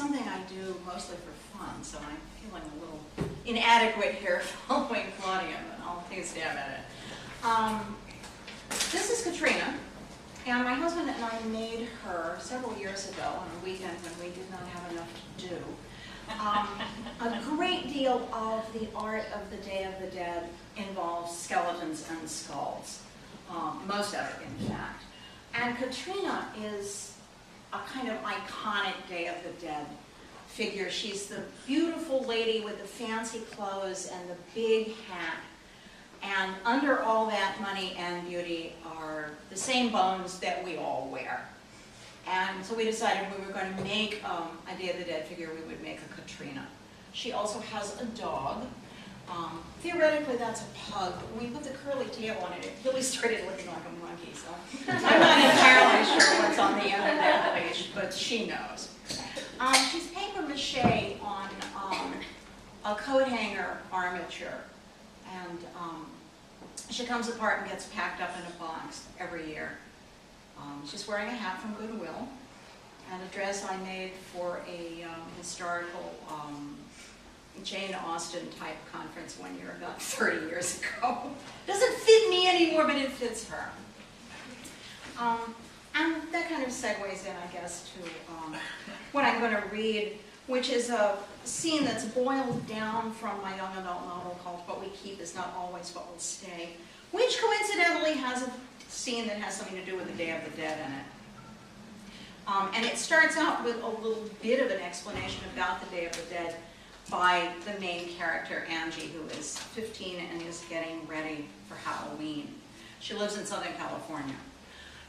something I do mostly for fun, so I'm feeling a little inadequate here following Claudia, but I'll take a stab at it. This is Katrina, and my husband and I made her several years ago on a weekend when we did not have enough to do. A great deal of the art of the Day of the Dead involves skeletons and skulls, most of it in fact. And Katrina is a kind of iconic Day of the Dead figure. She's the beautiful lady with the fancy clothes and the big hat. And under all that money and beauty are the same bones that we all wear. And so we decided we were going to make a Day of the Dead figure, we would make a Katrina. She also has a dog. Theoretically, that's a pug, but when we put the curly tail on it, it really started looking like a monkey. So I'm not entirely sure what's on the end of that leash, but she knows. She's paper mache on a coat hanger armature, and she comes apart and gets packed up in a box every year. She's wearing a hat from Goodwill and a dress I made for a historical Jane Austen type conference one year about 30 years ago. Doesn't fit me anymore, but it fits her. And that kind of segues in, I guess, to what I'm going to read, which is a scene that's boiled down from my young adult novel called What We Keep Is Not Always What Will Stay, which coincidentally has a scene that has something to do with the Day of the Dead in it. And it starts out with a little bit of an explanation about the Day of the Dead by the main character, Angie, who is 15 and is getting ready for Halloween. She lives in Southern California.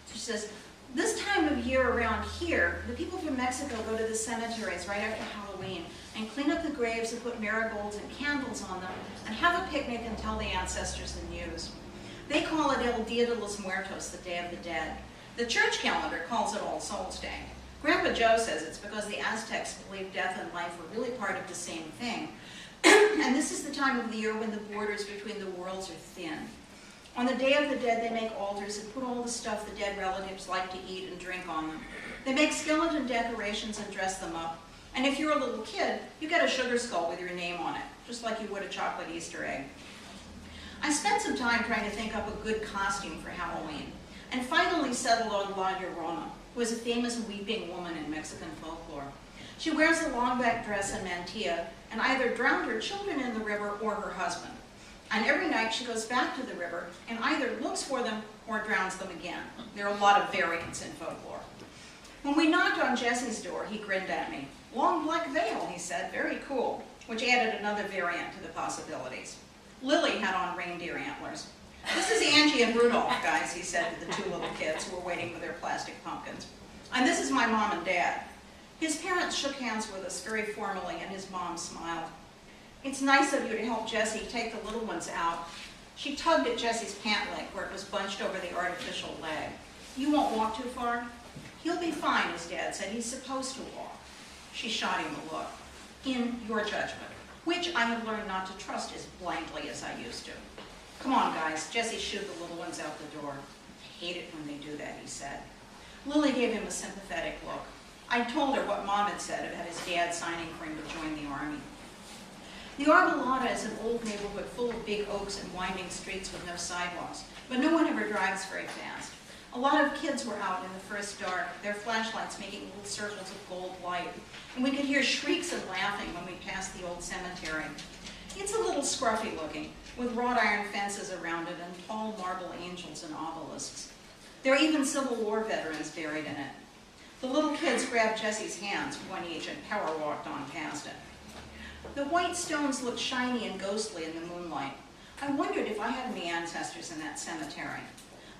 So she says, this time of year around here, the people from Mexico go to the cemeteries right after Halloween and clean up the graves and put marigolds and candles on them and have a picnic and tell the ancestors the news. They call it El Dia de los Muertos, the Day of the Dead. The church calendar calls it All Souls Day. Grandpa Joe says it's because the Aztecs believed death and life were really part of the same thing. And this is the time of the year when the borders between the worlds are thin. On the Day of the Dead, they make altars and put all the stuff the dead relatives like to eat and drink on them. They make skeleton decorations and dress them up. And if you're a little kid, you get a sugar skull with your name on it, just like you would a chocolate Easter egg. I spent some time trying to think up a good costume for Halloween, and finally settled on La Llorona, who is a famous weeping woman in Mexican folklore. She wears a long back dress and mantilla, and either drowned her children in the river or her husband. And every night she goes back to the river and either looks for them or drowns them again. There are a lot of variants in folklore. When we knocked on Jesse's door, he grinned at me. Long black veil, he said, very cool, which added another variant to the possibilities. Lily had on reindeer antlers. This is Angie and Rudolph, guys, he said to the two little kids who were waiting for their plastic pumpkins. And this is my mom and dad. His parents shook hands with us very formally, and his mom smiled. It's nice of you to help Jessie take the little ones out. She tugged at Jessie's pant leg where it was bunched over the artificial leg. You won't walk too far? He'll be fine, his dad said. He's supposed to walk. She shot him a look. In your judgment, which I have learned not to trust as blindly as I used to. Come on, guys. Jessie shooed the little ones out the door. I hate it when they do that, he said. Lily gave him a sympathetic look. I told her what Mom had said about his dad signing for him to join the Army. The Arbolada is an old neighborhood full of big oaks and winding streets with no sidewalks, but no one ever drives very fast. A lot of kids were out in the first dark, their flashlights making little circles of gold light, and we could hear shrieks of laughing when we passed the old cemetery. It's a little scruffy looking, with wrought iron fences around it and tall marble angels and obelisks. There are even Civil War veterans buried in it. The little kids grabbed Jessie's hands, one each, and power walked on past it. The white stones looked shiny and ghostly in the moonlight. I wondered if I had any ancestors in that cemetery.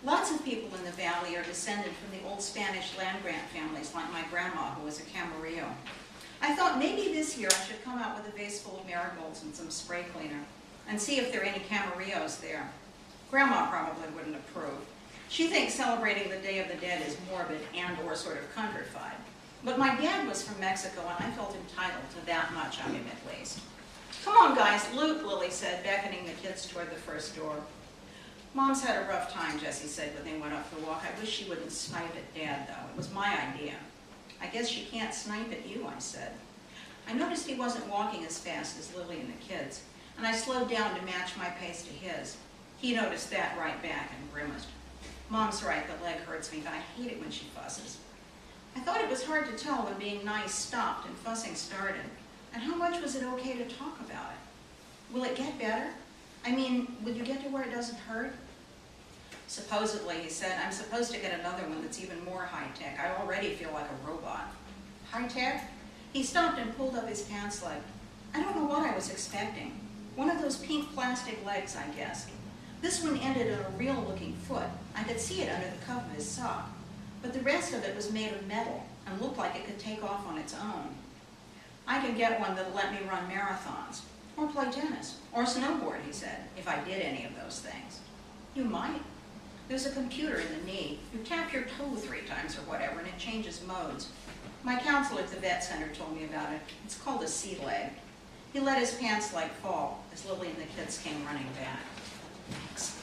Lots of people in the valley are descended from the old Spanish land grant families, like my grandma, who was a Camarillo. I thought maybe this year I should come out with a vase full of marigolds and some spray cleaner and see if there are any Camarillos there. Grandma probably wouldn't approve. She thinks celebrating the Day of the Dead is morbid and or sort of countrified. But my dad was from Mexico, and I felt entitled to that much of him at least. Come on, guys, loot, Lily said, beckoning the kids toward the first door. Mom's had a rough time, Jessie said when they went up the walk. I wish she wouldn't snipe at Dad, though. It was my idea. I guess she can't snipe at you, I said. I noticed he wasn't walking as fast as Lily and the kids, and I slowed down to match my pace to his. He noticed that right back and grimaced. Mom's right, the leg hurts me, but I hate it when she fusses. I thought it was hard to tell when being nice stopped and fussing started, and how much was it okay to talk about it? Will it get better? I mean, will you get to where it doesn't hurt? Supposedly, he said, I'm supposed to get another one that's even more high-tech. I already feel like a robot. High-tech? He stopped and pulled up his pants leg. I don't know what I was expecting. One of those pink plastic legs, I guessed. This one ended in a real-looking foot. I could see it under the cuff of his sock. But the rest of it was made of metal and looked like it could take off on its own. I could get one that'll let me run marathons, or play tennis, or snowboard, he said, if I did any of those things. You might. There's a computer in the knee. You tap your toe 3 times or whatever, and it changes modes. My counselor at the vet center told me about it. It's called a sea leg. He let his pants leg fall as Lily and the kids came running back. Thanks.